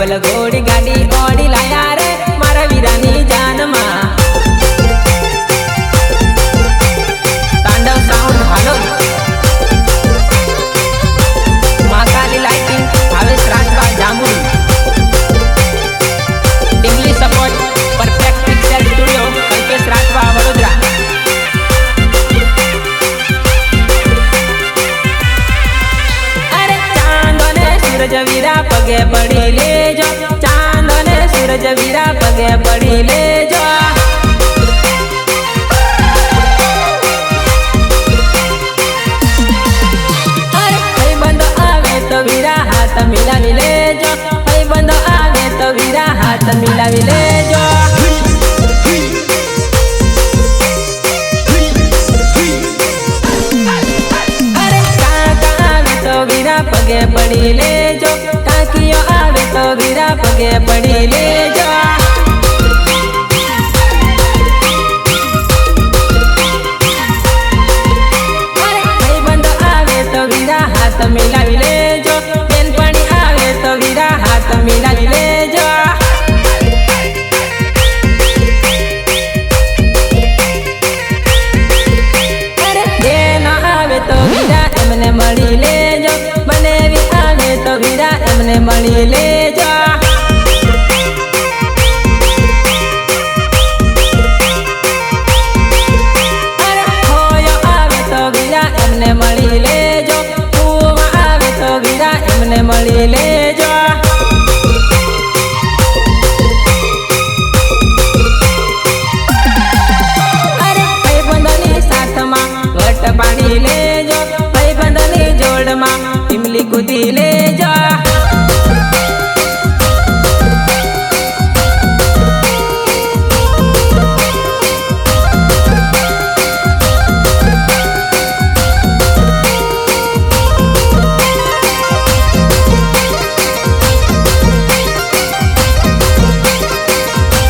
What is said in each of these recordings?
बोल घोड़ी गाड़ी ओडी लाया रे मारा वीरानी जान मां तांडव साउंड हालो महाकाली लाइटिंग भावेश राजवा जांबुड़ी टिंगली support perfect picture studio Kalpesh Rajva Vadodara. अरे चांद ने सूरज वीरा पगे पड़ी ले जो चांद ने सूरज वीरा पगे पड़ी ले जो वीरा हाथ मिलावी ले जो भाई बंदो आवे तो वीरा हाथ मिलावी ले जो अरे काका आवे तो वीरा पगे पड़ी ले जो काकियो आवे तो वीरा पगे पड़ी ले जो भाई बंदो आवे तो वीरा हाथ मिलावी ले मिलावी ले जो अरे जे न आवे तो वीरा एमने मળી ले जो बने भी आवे तो वीरा एमने मળી ले जो अरे होयो आवे तो वीरा एमने मળી ले जो पूवा आवे तो वीरा एमने मળી ले जो पानी ले जो भाई बंदनी जोड़ मां इमली कुदी ले जो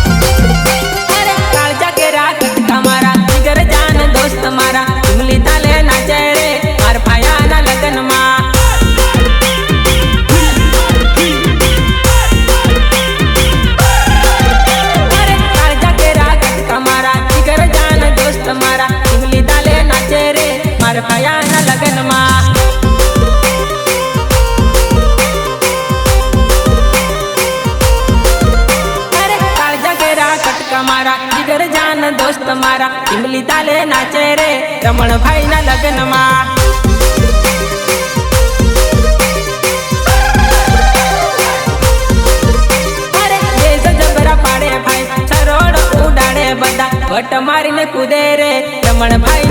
अरे कालजा के रात कमारा जिगर जान दोस्त मारा ताले नाचे रे मार पाया ना लगन मां अरे कालजा के रागत कमारा जिगर जान दोस्त मारा इमली ताले नाचे रे मार पाया ना लगन मां अरे कालजा के रागत कमारा जिगर जान दोस्त मारा इमली ताले नाचे रे रमण भाई ना लगन मां अरे देश जबरा पाड़े भाई सरोड़ उड़ाड़े बदा वट मारी ने कूदे रे रमण भाई